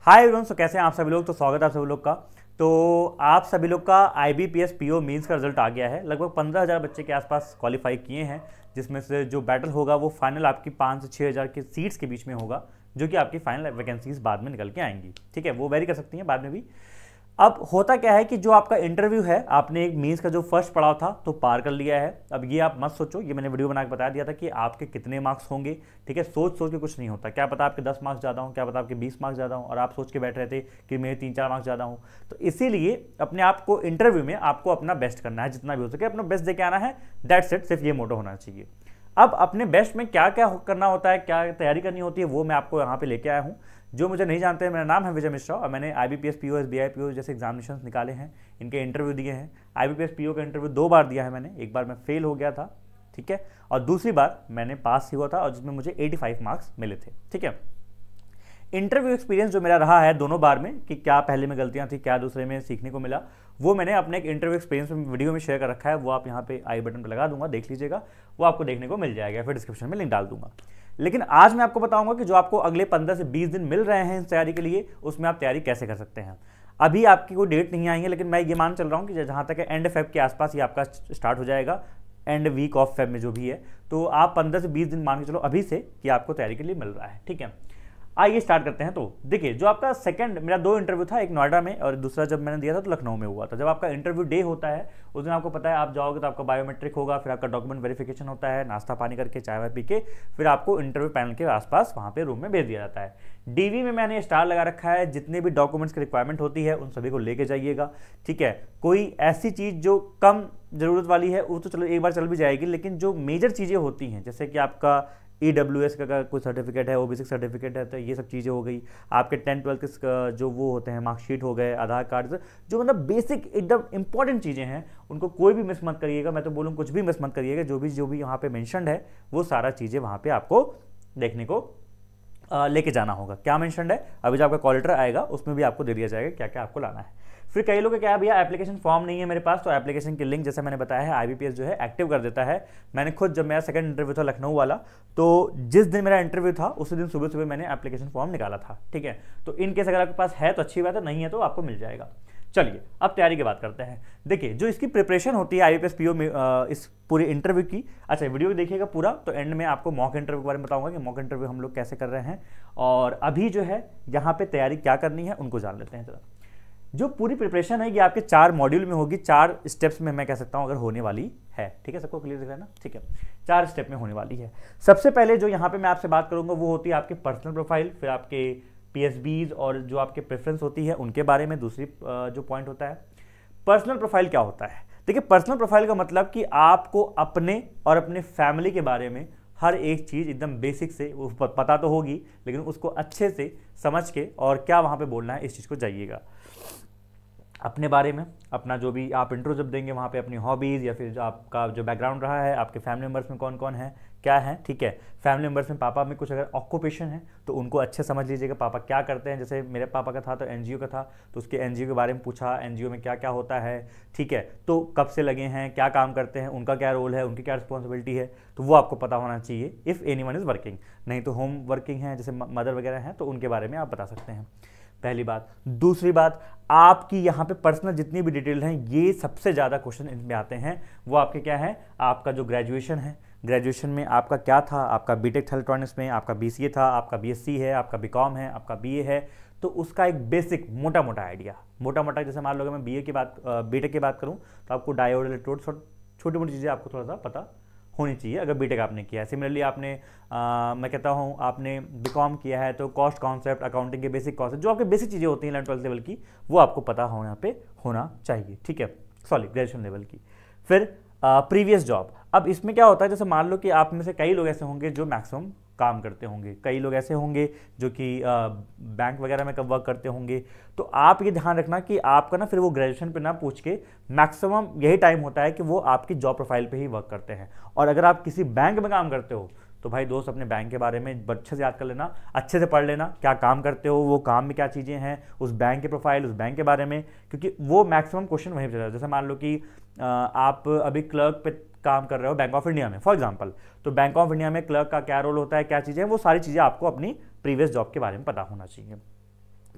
Hi everyone, सो कैसे हैं आप सभी लोग। तो स्वागत है आप सभी लोग का। तो आप सभी लोग का IBPS PO मींस का रिजल्ट आ गया है। लगभग 15,000 बच्चे के आसपास क्वालिफाई किए हैं, जिसमें से जो बैटल होगा वो फाइनल आपकी 5 से 6,000 की सीट्स के बीच में होगा, जो कि आपकी फाइनल वैकेंसीज बाद में निकल के आएंगी। ठीक है, वो वेरी कर सकती हैं बाद में भी। अब होता क्या है कि जो आपका इंटरव्यू है, आपने एक मींस का जो फर्स्ट पड़ाव था तो पार कर लिया है। अब ये आप मत सोचो, ये मैंने वीडियो बना के बता दिया था कि आपके कितने मार्क्स होंगे। ठीक है, सोच सोच के कुछ नहीं होता। क्या पता आपके 10 मार्क्स ज़्यादा हो, क्या पता आपके 20 मार्क्स ज़्यादा हो, और आप सोच के बैठ रहे थे कि मेरे 3-4 मार्क्स ज़्यादा हो। तो इसीलिए अपने आप को इंटरव्यू में आपको अपना बेस्ट करना है, जितना भी हो सके अपना बेस्ट दे के आना है। दैट्स इट, सिर्फ ये मोटो होना चाहिए। अब अपने बेस्ट में क्या क्या करना होता है, क्या तैयारी करनी होती है, वो मैं आपको यहाँ पे लेके आया हूँ। जो मुझे नहीं जानते हैं, मेरा नाम है विजय मिश्रा और मैंने IBPS PO SBI PO जैसे एग्जामिनेशन निकाले हैं, इनके इंटरव्यू दिए हैं। IBPS PO का इंटरव्यू 2 बार दिया है मैंने। एक बार मैं फेल हो गया था, ठीक है, और दूसरी बार मैंने पास हुआ था और जिसमें मुझे 85 मार्क्स मिले थे। ठीक है, इंटरव्यू एक्सपीरियंस जो मेरा रहा है दोनों बार में, कि क्या पहले में गलतियां थी, क्या दूसरे में सीखने को मिला, वो मैंने अपने एक इंटरव्यू एक्सपीरियंस में वीडियो में शेयर कर रखा है। वो आप यहाँ पे आई बटन पर लगा दूंगा, देख लीजिएगा, वो आपको देखने को मिल जाएगा, फिर डिस्क्रिप्शन में लिंक डाल दूंगा। लेकिन आज मैं आपको बताऊंगा कि जो आपको अगले 15 से 20 दिन मिल रहे हैं इस तैयारी के लिए, उसमें आप तैयारी कैसे कर सकते हैं। अभी आपकी कोई डेट नहीं आई है, लेकिन मैं ये मान चल रहा हूँ कि जहाँ तक एंड फेब के आसपास ये आपका स्टार्ट हो जाएगा, एंड वीक ऑफ फेब में जो भी है। तो आप 15 से 20 दिन मान के चलो अभी से कि आपको तैयारी के लिए मिल रहा है। ठीक है, आइए स्टार्ट करते हैं। तो देखिए, जो आपका सेकंड, मेरा 2 इंटरव्यू था, एक नोएडा में और दूसरा जब मैंने दिया था तो लखनऊ में हुआ था। जब आपका इंटरव्यू डे होता है उस दिन आपको पता है आप जाओगे तो आपका बायोमेट्रिक होगा, फिर आपका डॉक्यूमेंट वेरिफिकेशन होता है, नाश्ता पानी करके चाय वाय पी के फिर आपको इंटरव्यू पैनल के आसपास वहाँ पे रूम में भेज दिया जाता है। DV में मैंने स्टार लगा रखा है, जितने भी डॉक्यूमेंट्स की रिक्वायरमेंट होती है उन सभी को लेके जाइएगा। ठीक है, कोई ऐसी चीज़ जो कम ज़रूरत वाली है वो तो चलो एक बार चल भी जाएगी, लेकिन जो मेजर चीज़ें होती हैं, जैसे कि आपका EWS का कोई सर्टिफिकेट है, OBC सर्टिफिकेट है, तो ये सब चीज़ें हो गई। आपके 10-12 के जो वो होते हैं मार्कशीट हो गए, आधार कार्ड, जो मतलब बेसिक एकदम इंपॉर्टेंट चीज़ें हैं, उनको कोई भी मिस मत करिएगा। मैं तो बोलूँ कुछ भी मिस मत करिएगा। जो भी यहाँ पे मेंशन्ड है वो सारा चीज़ें वहाँ पे आपको देखने को लेके जाना होगा। क्या मेंशन्ड है, अभी जो आपका कॉल लेटर आएगा उसमें भी आपको दे दिया जाएगा क्या क्या आपको लाना है। फिर कई लोग क्या है, भैया एप्लीकेशन फॉर्म नहीं है मेरे पास, तो एप्लीकेशन की लिंक जैसे मैंने बताया है IBPS जो है एक्टिव कर देता है। मैंने खुद, जब मेरा सेकंड इंटरव्यू था लखनऊ वाला, तो जिस दिन मेरा इंटरव्यू था उसी दिन सुबह सुबह मैंने एप्लीकेशन फॉर्म निकाला था। ठीक है, तो इन केस अगर आपके पास है तो अच्छी बात है, नहीं है तो आपको मिल जाएगा। चलिए अब तैयारी की बात करते हैं। देखिए, जो इसकी प्रिपरेशन होती है IBPS PO में इस पूरे इंटरव्यू की, अच्छा वीडियो देखिएगा पूरा, तो एंड में आपको मॉक इंटरव्यू के बारे में बताऊंगा कि मॉक इंटरव्यू हम लोग कैसे कर रहे हैं, और अभी जो है यहाँ पे तैयारी क्या करनी है उनको जान लेते हैं जरा। जो पूरी प्रिपरेशन है ये आपके 4 मॉड्यूल में होगी, 4 स्टेप्स में मैं कह सकता हूँ अगर होने वाली है। ठीक है, सबको क्लियर दिख रहा है ना। ठीक है, 4 स्टेप में होने वाली है। सबसे पहले जो यहाँ पे मैं आपसे बात करूंगा वो होती है आपके पर्सनल प्रोफाइल, फिर आपके PSBs और जो आपके प्रेफरेंस होती है उनके बारे में। दूसरी जो पॉइंट होता है पर्सनल प्रोफाइल क्या होता है। देखिए, पर्सनल प्रोफाइल का मतलब कि आपको अपने और अपने फैमिली के बारे में हर एक चीज़ एकदम बेसिक से पता तो होगी, लेकिन उसको अच्छे से समझ के और क्या वहाँ पे बोलना है इस चीज़ को जाइएगा। अपने बारे में, अपना जो भी आप इंट्रो जब देंगे वहाँ पे अपनी हॉबीज़ या फिर जो आपका जो बैकग्राउंड रहा है, आपके फैमिली मेम्बर्स में कौन कौन है, क्या है। ठीक है, फैमिली मेम्बर्स में पापा में कुछ अगर ऑक्यूपेशन है तो उनको अच्छे समझ लीजिएगा, पापा क्या करते हैं। जैसे मेरे पापा का था तो NGO का था, तो उसके NGO के बारे में पूछा, NGO में क्या क्या होता है। ठीक है, तो कब से लगे हैं, क्या काम करते हैं, उनका क्या रोल है, उनकी क्या रिस्पॉन्सिबिलिटी है, तो वो आपको पता होना चाहिए इफ़ एनीवन इज़ वर्किंग। नहीं तो होम वर्किंग है, जैसे मदर वगैरह हैं, तो उनके बारे में आप बता सकते हैं, पहली बात। दूसरी बात, आपकी यहाँ पे पर्सनल जितनी भी डिटेल हैं, ये सबसे ज़्यादा क्वेश्चन इनमें आते हैं, वो आपके क्या है, आपका जो ग्रेजुएशन है, ग्रेजुएशन में आपका क्या था, आपका बीटेक था इलेक्ट्रॉनिक्स में, आपका BCA था, आपका BSc है, आपका BCom है, आपका BA है, तो उसका एक बेसिक मोटा मोटा आइडिया, मोटा मोटा, जैसे मान लो कि मैं BA की बात, बीटेक की बात करूँ तो आपको डायोड, इलेक्ट्रोड, छोटी मोटी चीज़ें आपको थोड़ा सा पता होनी चाहिए अगर बीटेक आपने किया है। सिमिलरली आपने मैं कहता हूँ आपने BCom किया है तो कॉस्ट कॉन्सेप्ट, अकाउंटिंग के बेसिक कॉन्सेप्ट, जो आपके बेसिक चीज़ें होती हैं 11th-12th लेवल की, वो आपको पता होना यहाँ पे होना चाहिए। ठीक है, सॉरी ग्रेजुएशन लेवल की। फिर प्रीवियस जॉब। अब इसमें क्या होता है, जैसे मान लो कि आप में से कई लोग ऐसे होंगे जो मैक्सिमम काम करते होंगे, कई लोग ऐसे होंगे जो कि बैंक वगैरह में कब वर्क करते होंगे, तो आप ये ध्यान रखना कि आपका ना फिर वो ग्रेजुएशन पे ना पूछ के, मैक्सिमम यही टाइम होता है कि वो आपकी जॉब प्रोफाइल पे ही वर्क करते हैं। और अगर आप किसी बैंक में काम करते हो तो भाई दोस्त अपने बैंक के बारे में अच्छे से याद कर लेना, अच्छे से पढ़ लेना, क्या काम करते हो, वो काम में क्या चीज़ें हैं, उस बैंक के प्रोफाइल, उस बैंक के बारे में, क्योंकि वो मैक्सिमम क्वेश्चन वहीं पर। जैसे मान लो कि आप अभी क्लर्क पे काम कर रहे हो बैंक ऑफ इंडिया में फॉर एग्जांपल, तो बैंक ऑफ इंडिया में क्लर्क का क्या रोल होता है, क्या चीज़ें हैं, वो सारी चीज़ें आपको अपनी प्रीवियस जॉब के बारे में पता होना चाहिए।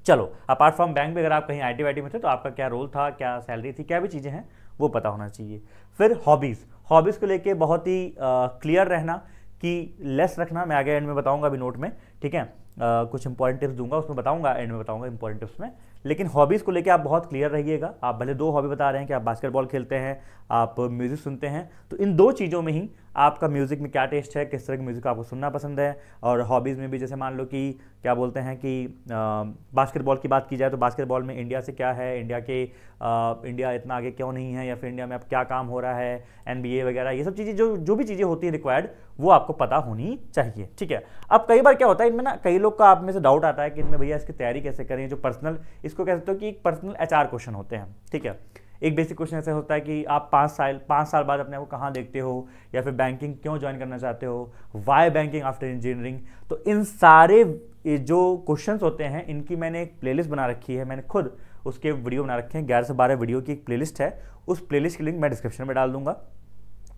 चलो, अपार्ट फ्रॉम बैंक भी अगर आप कहीं आईटी वाईटी में थे तो आपका क्या रोल था, क्या सैलरी थी, क्या भी चीज़ें हैं वो पता होना चाहिए। फिर हॉबीज़ को लेके बहुत ही क्लियर रहना कि लेस रखना, मैं आगे एंड में बताऊंगा अभी नोट में, ठीक है। कुछ इंपॉर्टेंट टिप्स दूंगा, उसमें बताऊंगा, एंड में बताऊंगा इंपॉर्टेंट टिप्स में। लेकिन हॉबीज़ को लेके आप बहुत क्लियर रहिएगा। आप भले 2 हॉबी बता रहे हैं कि आप बास्केटबॉल खेलते हैं, आप म्यूज़िक सुनते हैं, तो इन 2 चीज़ों में ही आपका म्यूज़िक में क्या टेस्ट है, किस तरह की म्यूज़िक आपको सुनना पसंद है। और हॉबीज़ में भी जैसे मान लो कि क्या बोलते हैं कि बास्केटबॉल की बात की जाए तो बास्केटबॉल में इंडिया से क्या है, इंडिया इतना आगे क्यों नहीं है, या फिर इंडिया में अब क्या काम हो रहा है, NBA वगैरह, ये सब चीज़ें जो भी चीज़ें होती हैं रिक्वायर्ड, वो आपको पता होनी चाहिए, ठीक है। अब कई बार क्या होता है इनमें ना, कई लोग का आप में से डाउट आता है कि इनमें भैया इसकी तैयारी कैसे करें, जो पर्सनल, इसको कह सकते हो कि एक पर्सनल HR क्वेश्चन होते हैं, ठीक है। एक बेसिक क्वेश्चन ऐसा होता है कि आप 5 साल बाद अपने आप को कहाँ देखते हो, या फिर बैंकिंग क्यों ज्वाइन करना चाहते हो, वाई बैंकिंग आफ्टर इंजीनियरिंग। तो इन सारे जो क्वेश्चंस होते हैं इनकी मैंने एक प्लेलिस्ट बना रखी है, मैंने खुद उसके वीडियो बना रखे हैं, 11 से 12 वीडियो की एक प्लेलिस्ट है। उस प्लेलिस्ट की लिंक मैं डिस्क्रिप्शन में डाल दूंगा,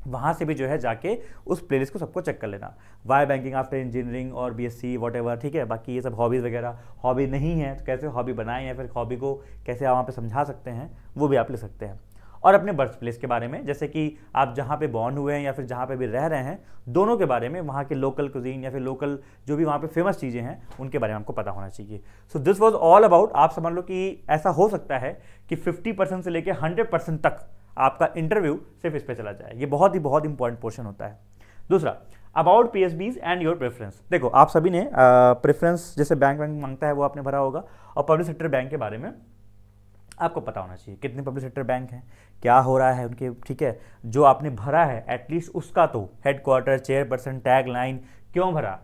वहाँ से भी जो है जाके उस प्लेलिस्ट को सबको चेक कर लेना। वाई बैंकिंग आफ्टर इंजीनियरिंग और BSc वॉटेवर, ठीक है। बाकी ये सब हॉबीज़ वगैरह, हॉबी नहीं है तो कैसे हॉबी बनाएं, या फिर हॉबी को कैसे आप वहाँ पे समझा सकते हैं, वो भी आप ले सकते हैं। और अपने बर्थ प्लेस के बारे में, जैसे कि आप जहाँ पे बॉर्न हुए हैं या फिर जहाँ पे भी रह रहे हैं, दोनों के बारे में, वहाँ के लोकल कुजीन या फिर लोकल जो भी वहाँ पे फेमस चीज़ें हैं उनके बारे में आपको पता होना चाहिए। So this was all about, आप समझ लो कि ऐसा हो सकता है कि 50% से लेकर 100% तक आपका इंटरव्यू सिर्फ इस पे चला जाए। ये बहुत इंपॉर्टेंट पोर्शन होता है। दूसरा, about PSBs and your preference. देखो, आप सभी ने प्रेफरेंस जैसे बैंक मांगता है वो आपने भरा होगा, और पब्लिक सेक्टर बैंक के बारे में आपको पता होना चाहिए कितने पब्लिक सेक्टर बैंक हैं, क्या हो रहा है उनके, ठीक है। जो आपने भरा है एटलीस्ट उसका तो हेडक्वार्टर, चेयरपर्सन, टैग लाइन क्यों भरा,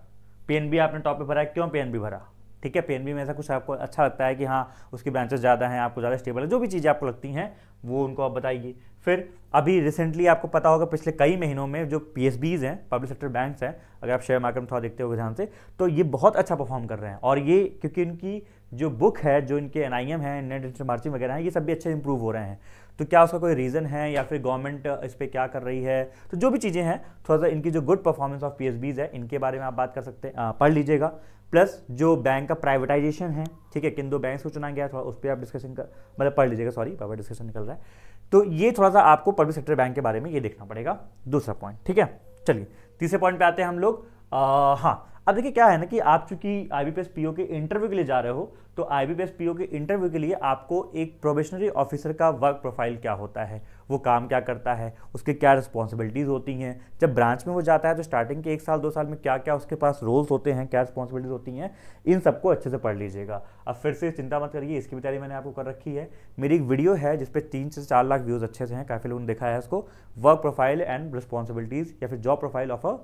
PNB आपने टॉप पे भरा है, क्यों PNB भरा, ठीक है। PNB में ऐसा कुछ आपको अच्छा लगता है कि हाँ उसकी ब्रांचेस ज़्यादा हैं, आपको ज़्यादा स्टेबल है, जो भी चीज़ें आपको लगती हैं वो उनको आप बताइए। फिर अभी रिसेंटली आपको पता होगा पिछले कई महीनों में जो PSBs हैं, पब्लिक सेक्टर बैंक्स हैं, अगर आप शेयर मार्केट में थोड़ा देखते हो ध्यान से, तो ये बहुत अच्छा परफॉर्म कर रहे हैं। और ये क्योंकि इनकी जो बुक है, जो इनके NIM है, नेट इंटरेस्ट मार्जिन वगैरह हैं, ये सब भी अच्छे इंप्रूव हो रहे हैं। तो क्या उसका कोई रीज़न है, या फिर गवर्नमेंट इस पर क्या कर रही है, तो जो भी चीज़ें हैं थोड़ा सा इनकी जो गुड परफॉर्मेंस ऑफ PSBs है इनके बारे में आप बात कर सकते हैं, पढ़ लीजिएगा। प्लस जो बैंक का प्राइवेटाइजेशन है, ठीक है, किन 2 बैंक्स को चुना गया थोड़ा उस पर आप डिस्कशन कर, मतलब पढ़ लीजिएगा, सॉरी पावर डिस्कशन निकल रहा है। तो ये थोड़ा सा आपको पब्लिक सेक्टर बैंक के बारे में ये देखना पड़ेगा, दूसरा पॉइंट, ठीक है। चलिए तीसरे पॉइंट पे आते हैं हम लोग। हाँ, अब देखिए क्या है ना कि आप चूंकि IBPS PO के इंटरव्यू के लिए जा रहे हो, तो IBPS PO के इंटरव्यू के लिए आपको एक प्रोबेशनरी ऑफिसर का वर्क प्रोफाइल क्या होता है, वो काम क्या करता है, उसके क्या रिस्पॉन्सिबिलिटीज़ होती हैं, जब ब्रांच में वो जाता है तो स्टार्टिंग के 1 साल 2 साल में क्या क्या उसके पास रोल्स होते हैं, क्या रिस्पॉन्सिबिलिटीज़ होती हैं, इन सबको अच्छे से पढ़ लीजिएगा। अब फिर से चिंता मत करिए, इसकी भी तैयारी मैंने आपको कर रखी है। मेरी एक वीडियो है जिसपे 3 से 4 लाख व्यूज़ अच्छे से हैं, काफ़ी लोगों ने देखा है इसको, वर्क प्रोफाइल एंड रिस्पॉन्सिबिलिटीज़ या फिर job profile of a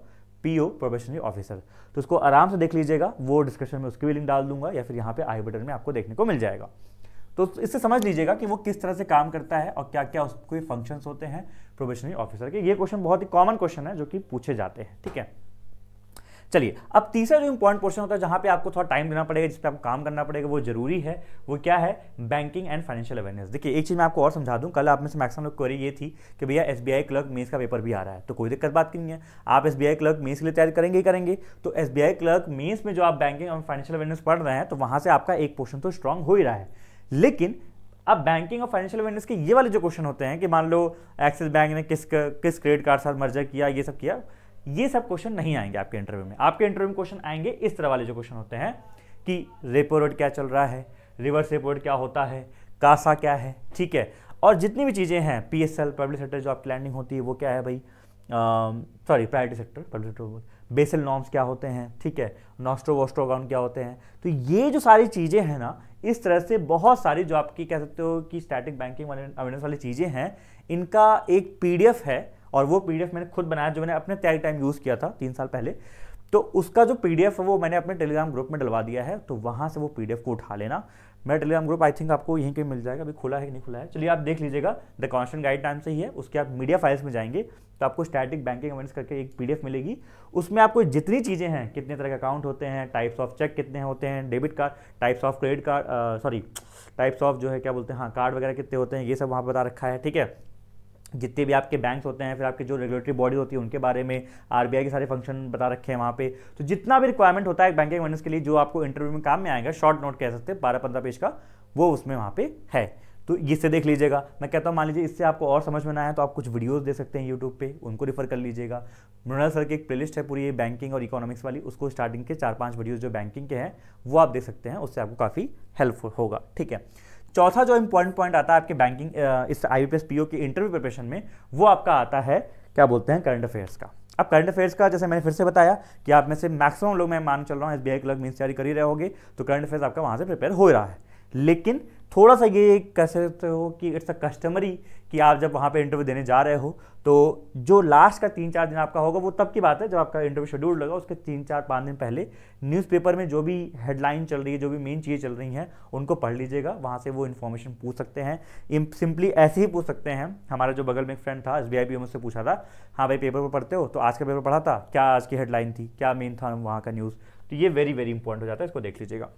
PO probationary officer, तो उसको आराम से देख लीजिएगा। वो डिस्क्रिप्शन में उसकी भी लिंक डाल दूंगा, या फिर यहाँ पे आई बटन में आपको देखने को मिल जाएगा। तो इससे समझ लीजिएगा कि वो किस तरह से काम करता है और क्या क्या उसके फंक्शंस होते हैं प्रोबेशनरी ऑफिसर के। ये क्वेश्चन बहुत ही कॉमन क्वेश्चन है जो कि पूछे जाते हैं, ठीक है। चलिए, अब तीसरा जो इंपॉर्टेंट पोर्शन होता है जहां पे आपको थोड़ा टाइम देना पड़ेगा, जिस पे आपको काम करना पड़ेगा, वो जरूरी है, वो क्या है, बैंकिंग एंड फाइनेंशियल अवेयरनेस। देखिए एक चीज़ मैं आपको और समझा दूं, कल आप में से मैक्सिमम लोग क्वेरी ये थी कि भैया SBI क्लर्क मेंस का पेपर भी आ रहा है, तो कोई दिक्कत बात नहीं है, आप SBI क्लर्क मेंस के लिए तैयारी करेंगे ही करेंगे। तो SBI क्लर्क मेंस में जो आप बैंकिंग और फाइनेंशियल अवेयरनेस पढ़ रहे हैं, तो वहां से आपका एक पोर्शन तो स्ट्रांग हो ही रहा है। लेकिन अब बैंकिंग और फाइनेंशियल अवेयरनेस के ये वाले जो क्वेश्चन होते हैं कि मान लो एक्सिस बैंक ने किस क्रेडिट कार्ड साथ मर्जर किया, ये सब किया, ये सब क्वेश्चन नहीं आएंगे आपके इंटरव्यू में। आपके इंटरव्यू में क्वेश्चन आएंगे इस तरह वाले जो क्वेश्चन होते हैं कि रेपो रेट क्या चल रहा है, रिवर्स रेपो रेट क्या होता है, कासा क्या है, ठीक है। और जितनी भी चीज़ें हैं, PSL पब्लिक सेक्टर जो आपकी लैंडिंग होती है वो क्या है भाई, sorry priority sector, public sector, Basel norms क्या होते हैं, ठीक है, नॉस्ट्रो वोस्ट्रो अकाउंट क्या होते हैं। तो ये जो सारी चीज़ें हैं ना, इस तरह से बहुत सारी जो आपकी कह सकते हो कि स्टैटिक बैंकिंग अवेयरनेस वाली चीज़ें हैं, इनका एक PDF है, और वो PDF मैंने खुद बनाया, जो मैंने अपने तैयारी टाइम यूज़ किया था 3 साल पहले। तो उसका जो PDF है वो मैंने अपने टेलीग्राम ग्रुप में डलवा दिया है, तो वहाँ से वो PDF को उठा लेना। मेरा टेलीग्राम ग्रुप आई थिंक आपको यहीं पे मिल जाएगा, अभी खुला है कि नहीं खुला है, चलिए आप देख लीजिएगा, द कॉन्स्टेंट गाइड नाम से ही है। उसके आप मीडिया फाइल्स में जाएंगे तो आपको स्टैटिक बैंकिंग अवेयरनेस करके एक PDF मिलेगी। उसमें आपको जितनी चीज़ें हैं, कितने तरह के अकाउंट होते हैं, टाइप्स ऑफ चेक कितने होते हैं, debit card, types of credit card, sorry types of जो है क्या बोलते हैं, हाँ कार्ड वगैरह कितने होते हैं, ये सब वहाँ पर बता रखा है, ठीक है। जितने भी आपके बैंक्स होते हैं, फिर आपके जो रेगुलेटरी बॉडी होती है उनके बारे में, आरबीआई के सारे फंक्शन बता रखे हैं वहाँ पे। तो जितना भी रिक्वायरमेंट होता है एक बैंकिंग अवेयरनेस के लिए जो आपको इंटरव्यू में काम में आएगा, शॉर्ट नोट कह सकते हैं 12-15 पेज का, वो उसमें वहाँ पे है। तो इससे देख लीजिएगा। मैं कहता हूँ मान लीजिए इससे आपको और समझ में ना आए तो आप कुछ वीडियोस देख सकते हैं यूट्यूब पे, उनको रिफर कर लीजिएगा। मृणाल सर की एक प्लेलिस्ट है पूरी बैंकिंग और इकोनॉमिक्स वाली, उसको स्टार्टिंग के 4-5 वीडियोस जो बैंकिंग के हैं वो आप देख सकते हैं, उससे आपको काफ़ी हेल्पफुल होगा। ठीक है, चौथा जो इंपॉर्टेंट पॉइंट आता है आपके बैंकिंग इस IBPS PO की इंटरव्यू प्रिपरेशन में, वो आपका आता है क्या बोलते हैं, करंट अफेयर्स का। अब करंट अफेयर्स का जैसे मैंने फिर से बताया कि आप में से मैक्सिमम लोग, मैं मान चल रहा हूँ SBI क्लर्क मेंस तैयारी कर ही रहे होगे, तो करंट अफेयर्स आपका वहाँ से प्रिपेयर हो रहा है। लेकिन थोड़ा सा ये कह सकते हो कि इट्स अ कस्टमरी कि आप जब वहाँ पे इंटरव्यू देने जा रहे हो तो जो लास्ट का 3-4 दिन आपका होगा वो तब की बात है जब आपका इंटरव्यू शेड्यूल लगा, उसके 3-4-5 दिन पहले न्यूज़पेपर में जो भी हेडलाइन चल रही है, जो भी मेन चीज़ें चल रही हैं, उनको पढ़ लीजिएगा। वहाँ से वो इन्फॉर्मेशन पूछ सकते हैं, सिंपली ऐसे ही पूछ सकते हैं। हमारे जो बगल में एक फ्रेंड था SBI PO मुझसे पूछा था, हाँ भाई पेपर पढ़ते हो तो आज का पेपर पढ़ा था क्या, आज की हेडलाइन थी क्या, मेन था वहाँ का न्यूज़। तो ये वेरी वेरी इंपॉर्टेंट हो जाता है, इसको देख लीजिएगा।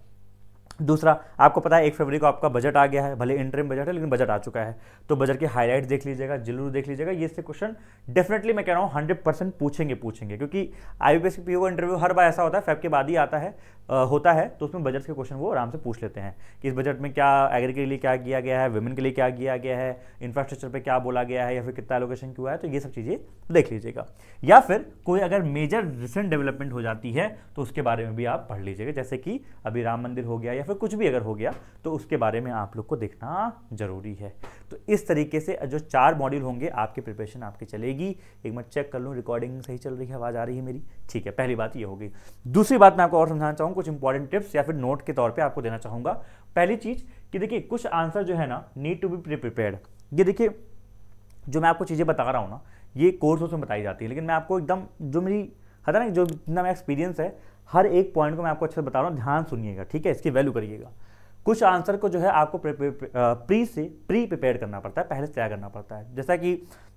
दूसरा, आपको पता है 1 फरवरी को आपका बजट आ गया है, भले इंटरिम बजट है लेकिन बजट आ चुका है, तो बजट के हाईलाइट्स देख लीजिएगा, जरूर देख लीजिएगा। ये से क्वेश्चन डेफिनेटली मैं कह रहा हूँ 100% पूछेंगे, क्योंकि IBPS PO का इंटरव्यू हर बार ऐसा होता है फेब के बाद ही आता है तो उसमें बजट के क्वेश्चन वो आराम से पूछ लेते हैं कि इस बजट में क्या एग्री के लिए क्या किया गया है, वुमेन के लिए क्या किया गया है, इंफ्रास्ट्रक्चर पे क्या बोला गया है, या फिर कितना एलोकेशन क्यों है, तो ये सब चीज़ें देख लीजिएगा। या फिर कोई अगर मेजर रिसेंट डेवलपमेंट हो जाती है तो उसके बारे में भी आप पढ़ लीजिएगा, जैसे कि अभी राम मंदिर हो गया या फिर कुछ भी अगर हो गया तो उसके बारे में आप लोग को देखना जरूरी है। तो इस तरीके से जो 4 मॉड्यूल होंगे आपकी प्रिपरेशन आपकी चलेगी। एक मैं चेक कर लूँ रिकॉर्डिंग सही चल रही है, आवाज़ आ रही है मेरी, ठीक है। पहली बात ये होगी। दूसरी बात मैं आपको और समझाना चाहूँगा, कुछ इंपॉर्टेंट टिप्स या फिर नोट के तौर पे आपको देना चाहूँगा। पहली चीज़ कि देखिए कुछ आंसर जो है ना नीड टू बी प्रिपेयर्ड। ये देखिए जो मैं आपको चीज़ें बता रहा हूँ ना, ये कोर्स में बताई जाती है, लेकिन मैं आपको एकदम जो मेरी है ना, जो जितना मेरा एक्सपीरियंस है, हर एक पॉइंट को मैं आपको अच्छे से बता रहा हूँ, ध्यान सुनिएगा, ठीक है, इसकी वैल्यू करिएगा। कुछ आंसर को जो है आपको प्री प्रिपेयर करना पड़ता है, पहले से तैयार करना पड़ता है।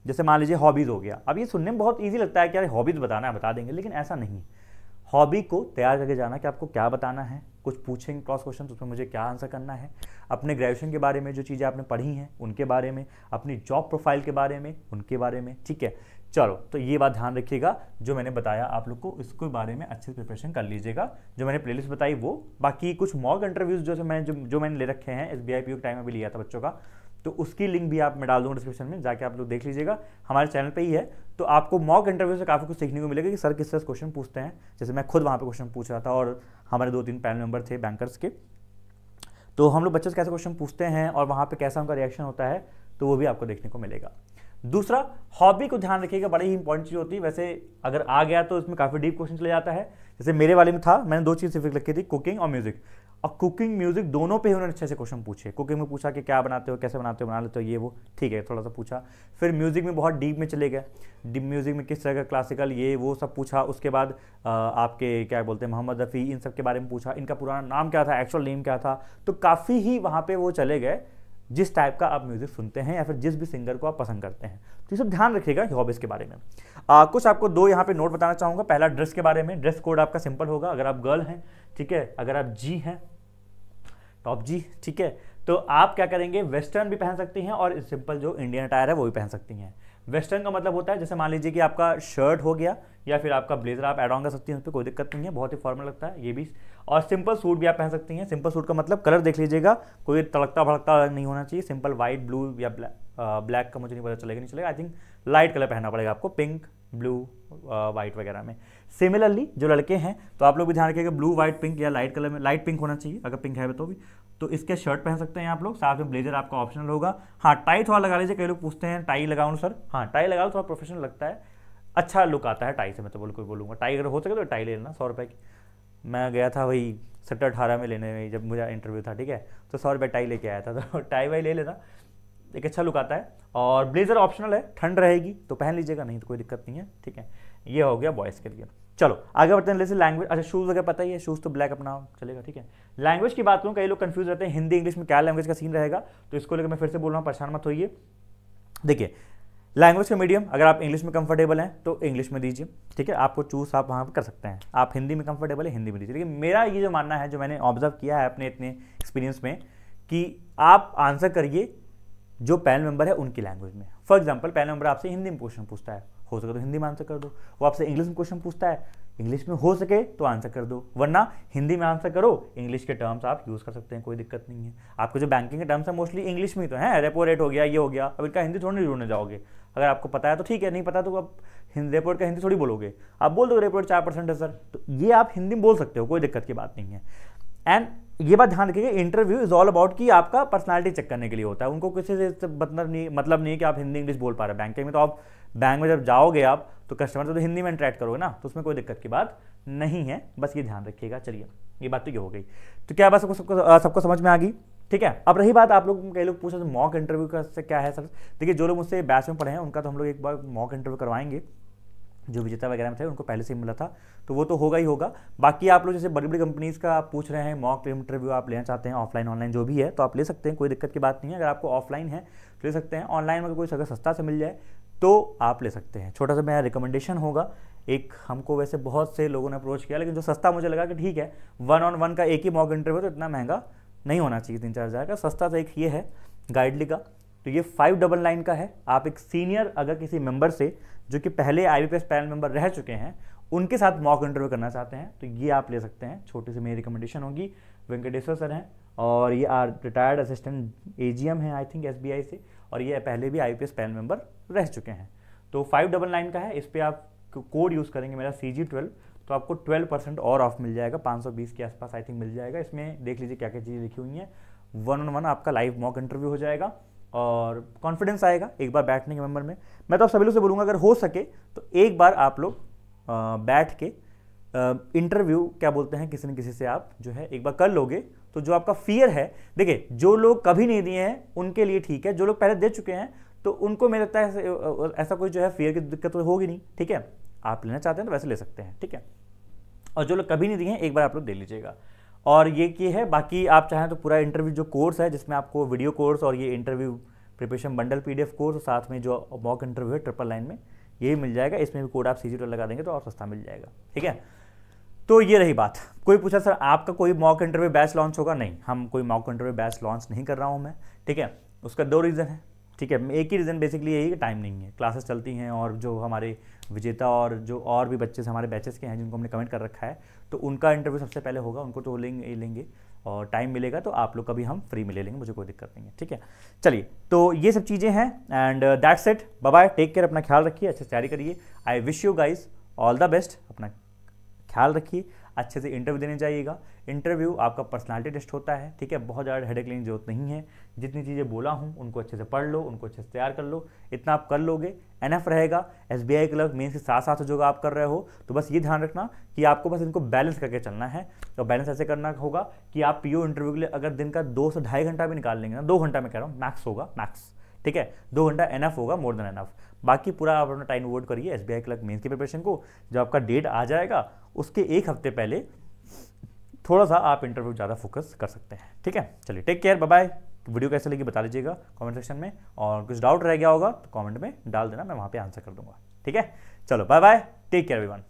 जैसे मान लीजिए हॉबीज़ हो गया। अब ये सुनने में बहुत ईजी लगता है कि यार हॉबीज़ बताना है, बता देंगे, लेकिन ऐसा नहीं। हॉबी को तैयार करके जाना कि आपको क्या बताना है, कुछ पूछेंगे क्रॉस क्वेश्चन तो उसमें मुझे क्या आंसर करना है, अपने ग्रेजुएशन के बारे में जो चीज़ें आपने पढ़ी हैं उनके बारे में, अपनी जॉब प्रोफाइल के बारे में उनके बारे में, ठीक है। चलो तो ये बात ध्यान रखिएगा, जो मैंने बताया आप लोग को इसके बारे में अच्छे से प्रिपरेशन कर लीजिएगा। जो मैंने प्लेलिस्ट बताई वो, बाकी कुछ मॉक इंटरव्यूज़ जो मैंने ले रखे हैं SBI PO के टाइम में भी लिया था बच्चों का, तो उसकी लिंक भी आप मैं डाल दूँगा डिस्क्रिप्शन में, जाके आप लोग देख लीजिएगा, हमारे चैनल पे ही है। तो आपको मॉक इंटरव्यू से काफ़ी कुछ सीखने को मिलेगा कि सर किस तरह से क्वेश्चन पूछते हैं। जैसे मैं खुद वहाँ पे क्वेश्चन पूछ रहा था और हमारे 2-3 पैनल मेंबर थे बैंकर्स के, तो हम लोग बच्चों से कैसे क्वेश्चन पूछते हैं और वहाँ पे कैसा उनका रिएक्शन होता है, तो वो भी आपको देखने को मिलेगा। दूसरा, हॉबी को ध्यान रखिएगा, बड़ी ही इंपॉर्टेंट चीज़ होती है। वैसे अगर आ गया तो इसमें काफ़ी डीप क्वेश्चन चले जाता है। जैसे मेरे वाले में था, मैंने 2 चीज़ सिर्फ रखी थी, कुकिंग और म्यूजिक। और कुकिंग म्यूजिक दोनों पे ही उन्होंने अच्छे से क्वेश्चन पूछे। कुकिंग में पूछा कि क्या बनाते हो, कैसे बनाते हो, बना लेते हो, ये वो, ठीक है, थोड़ा सा पूछा। फिर म्यूजिक में बहुत डीप में चले गए, डीप म्यूजिक में किस तरह का क्लासिकल ये वो सब पूछा। उसके बाद आपके क्या बोलते हैं मोहम्मद रफ़ी, इन सब के बारे में पूछा, इनका पुराना नाम क्या था, एक्चुअल नेम क्या था। तो काफ़ी ही वहाँ पर वो चले गए जिस टाइप का आप म्यूजिक सुनते हैं या फिर जिस भी सिंगर को आप पसंद करते हैं। तो ये सब ध्यान रखिएगा हॉबीज़ के बारे में। कुछ आपको 2 यहाँ पे नोट बताना चाहूँगा। पहला, ड्रेस के बारे में। ड्रेस कोड आपका सिंपल होगा, अगर आप गर्ल हैं, ठीक है, अगर आप जी हैं, टॉप जी, ठीक है, तो आप क्या करेंगे, वेस्टर्न भी पहन सकती हैं और सिंपल जो इंडियन अटायर है वो भी पहन सकती हैं। वेस्टर्न का मतलब होता है जैसे मान लीजिए कि आपका शर्ट हो गया या फिर आपका ब्लेजर आप एड ऑन कर सकती हैं, उस पर कोई दिक्कत नहीं है, बहुत ही फॉर्मल लगता है ये भी। और सिंपल सूट भी आप पहन सकती हैं। सिंपल सूट का मतलब कलर देख लीजिएगा, कोई तड़कता भड़कता नहीं होना चाहिए, सिंपल वाइट, ब्लू या ब्लैक का मुझे नहीं पता चलेगा, नहीं चलेगा, आई थिंक लाइट कलर पहनना पड़ेगा आपको, पिंक, ब्लू, वाइट वगैरह में। सिमिलरली जो लड़के हैं तो आप लोग भी ध्यान रखिएगा, ब्लू, वाइट, पिंक या लाइट कलर में, लाइट पिंक होना चाहिए अगर पिंक है तो भी। तो इसके शर्ट पहन सकते हैं आप लोग, साथ में ब्लेजर आपका ऑप्शनल होगा। हाँ, टाई थोड़ा लगा लीजिए, कई लोग पूछते हैं टाई लगाऊं सर, हाँ टाई लगा लो, थोड़ा प्रोफेशनल लगता है, अच्छा लुक आता है टाई से। मैं तो बोलूँगा टाई अगर हो सके तो टाई ले लेना, 100 रुपये की। मैं गया था वही सेक्टर 18 में लेने में, जब मुझे इंटरव्यू था, ठीक है, तो 100 रुपये टाई लेके आया था, तो टाई वाई ले लेना, एक अच्छा लुक आता है। और ब्लेजर ऑप्शनल है, ठंड रहेगी तो पहन लीजिएगा, नहीं तो कोई दिक्कत नहीं है, ठीक है। ये हो गया बॉयज़ के लिए। चलो आगे बढ़ते हैं। जैसे लैंग्वेज, अच्छा शूज़ वगैरह पता ही है, शूज़ तो ब्लैक अपना चलेगा, ठीक है। लैंग्वेज की बात करूँ, कई लोग कंफ्यूज रहते हैं हिंदी इंग्लिश में क्या लैंग्वेज का सीन रहेगा, तो इसको लेकर मैं फिर से बोल रहा हूँ, परेशान मत होइए। देखिए लैंग्वेज का मीडियम, अगर आप इंग्लिश में कंफर्टेबल हैं तो इंग्लिश में दीजिए, ठीक है, आपको चूज़ आप वहाँ पर कर सकते हैं। आप हिंदी में कंफर्टेबल है, हिंदी में दीजिए। लेकिन मेरा ये जो मानना है, जो मैंने ऑब्जर्व किया है अपने इतने एक्सपीरियंस में, कि आप आंसर करिए जो पैनल मेंबर है उनकी लैंग्वेज में। फॉर एग्जांपल पैनल मेंबर आपसे हिंदी में क्वेश्चन पूछता है, हो सके तो हिंदी में आंसर कर दो। वो आपसे इंग्लिश में क्वेश्चन पूछता है, इंग्लिश में हो सके तो आंसर कर दो, वरना हिंदी में आंसर करो, इंग्लिश के टर्म्स आप यूज़ कर सकते हैं, कोई दिक्कत नहीं है। आपके जो बैंकिंग के टर्म्स है मोस्टली इंग्लिश में ही तो है, रेपो रेट हो गया, ये हो गया, अब इनका हिंदी थोड़ी नहीं ढूंढने जाओगे। अगर आपको पता है तो ठीक है, नहीं पता तो आप रेपो रेट का हिंदी थोड़ी बोलोगे, आप बोल दो रेपो रेट 4% है सर, तो ये आप हिंदी में बोल सकते हो, कोई दिक्कत की बात नहीं है। एंड ये बात ध्यान रखिएगा, इंटरव्यू इज ऑल अबाउट कि आपका पर्सनालिटी चेक करने के लिए होता है, उनको किसी से मतलब नहीं कि आप हिंदी इंग्लिश बोल पा रहे हैं। बैंकिंग में तो आप बैंक में जब जाओगे आप तो कस्टमर से तो हिंदी में इंटरेक्ट करोगे ना, तो उसमें कोई दिक्कत की बात नहीं है, बस ये ध्यान रखिएगा। चलिए ये बात तो ये हो गई, तो क्या बस सबको समझ में आ गई, ठीक है। अब रही बात आप लोग, कई लोग पूछे मॉक इंटरव्यू का से क्या है सर। देखिए जो लोग मुझसे बैच में पढ़े हैं उनका तो हम लोग एक बार मॉक इंटरव्यू करवाएंगे, जो विजेता वगैरह में थे उनको पहले से ही मिला था, तो वो तो होगा ही होगा। बाकी आप लोग जैसे बड़ी बड़ी कंपनीज का आप पूछ रहे हैं मॉक इंटरव्यू आप लेना चाहते हैं, ऑफलाइन ऑनलाइन जो भी है तो आप ले सकते हैं, कोई दिक्कत की बात नहीं है। अगर आपको ऑफलाइन है तो ले सकते हैं, ऑनलाइन में कोई अगर सस्ता से मिल जाए तो आप ले सकते हैं। छोटा सा मेरा रिकमेंडेशन होगा, एक हमको वैसे बहुत से लोगों ने अप्रोच किया, लेकिन जो सस्ता मुझे लगा कि ठीक है 1-on-1 का एक ही मॉक इंटरव्यू तो इतना महंगा नहीं होना चाहिए 3-4 हज़ार का, सस्ता सा एक ये है गाइडली का, तो ये 599 का है। आप एक सीनियर अगर किसी मेंबर से जो कि पहले IBPS पैनल मेंबर रह चुके हैं उनके साथ मॉक इंटरव्यू करना चाहते हैं तो ये आप ले सकते हैं। छोटी सी मेरी रिकमेंडेशन होगी, वेंकटेश्वर सर हैं और ये रिटायर्ड असिस्टेंट AGM हैं आई थिंक SBI से, और ये पहले भी IBPS पैनल मेंबर रह चुके हैं। तो 599 का है, इस पर आप कोड यूज़ करेंगे मेरा CG12 तो आपको 12% और ऑफ मिल जाएगा, 520 के आसपास आई थिंक मिल जाएगा। इसमें देख लीजिए क्या क्या चीज़ें लिखी हुई हैं, 1-on-1 आपका लाइव मॉक इंटरव्यू हो जाएगा और कॉन्फिडेंस आएगा एक बार बैठने के मेंबर में। मैं तो आप सभी लोग से बोलूँगा अगर हो सके तो एक बार आप लोग बैठ के इंटरव्यू क्या बोलते हैं किसी न किसी से आप जो है एक बार कर लोगे तो जो आपका फियर है, देखिए जो लोग कभी नहीं दिए हैं उनके लिए ठीक है, जो लोग पहले दे चुके हैं तो उनको मेरे लगता है ऐसा कोई जो है फियर की दिक्कत तो होगी नहीं, ठीक है। आप लेना चाहते हैं तो वैसे ले सकते हैं, ठीक है। और जो लोग कभी नहीं दिए हैं एक बार आप लोग दे लीजिएगा। और ये है, बाकी आप चाहें तो पूरा इंटरव्यू जो कोर्स है जिसमें आपको वीडियो कोर्स और ये interview preparation bundle PDF course और साथ में जो मॉक इंटरव्यू है 999 में ये मिल जाएगा। इसमें भी कोड आप CG12 लगा देंगे तो और सस्ता मिल जाएगा, ठीक है। तो ये रही बात। कोई पूछा सर आपका कोई मॉक इंटरव्यू बैच लॉन्च होगा? नहीं, हम कोई मॉक इंटरव्यू बैच लॉन्च नहीं कर रहा हूँ मैं, ठीक है। उसका 2 रीज़न है, ठीक है। एक ही रीज़न बेसिकली यही है कि टाइम नहीं है, क्लासेस चलती हैं और जो हमारे विजेता और जो और भी बच्चे हमारे बैचेस के हैं जिनको हमने कमेंट कर रखा है तो उनका इंटरव्यू सबसे पहले होगा, उनको तो लेंगे और टाइम मिलेगा तो आप लोग का भी हम फ्री में ले लेंगे, मुझे कोई दिक्कत नहीं है, ठीक है। चलिए तो ये सब चीज़ें हैं and that's it, bye bye, take care, अपना ख्याल रखिए, अच्छे से तैयारी करिए। I wish you guys all the best, अपना ख्याल रखिए, अच्छे से इंटरव्यू देने जाइएगा। इंटरव्यू आपका पर्सनालिटी टेस्ट होता है, ठीक है, बहुत ज़्यादा हेडेक लेने की जरूरत नहीं है। जितनी चीज़ें बोला हूँ उनको अच्छे से पढ़ लो, उनको अच्छे से तैयार कर लो, इतना आप कर लोगे एनफ रहेगा। SBI क्लर्क मेंस के साथ साथ जो आप कर रहे हो तो बस ये ध्यान रखना कि आपको बस इनको बैलेंस करके चलना है। तो बैलेंस ऐसे करना होगा कि आप PO इंटरव्यू के लिए अगर दिन का 2 से ढाई घंटा भी निकाल लेंगे ना, 2 घंटा में कह रहा हूँ मैक्स होगा, मैक्स, ठीक है, 2 घंटा एनफ होगा, मोर देन एनफ। बाकी पूरा आप अपना टाइम डिवोट करिए SBI क्लर्क मेंस की प्रिपरेशन को। जब आपका डेट आ जाएगा उसके 1 हफ्ते पहले थोड़ा सा आप इंटरव्यू ज़्यादा फोकस कर सकते हैं, ठीक है। चलिए take care, bye bye. Video कैसे लगी बता लीजिएगा कमेंट सेक्शन में, और कुछ डाउट रह गया होगा तो कमेंट में डाल देना, मैं वहाँ पे आंसर कर दूंगा, ठीक है। चलो bye bye, take care everyone.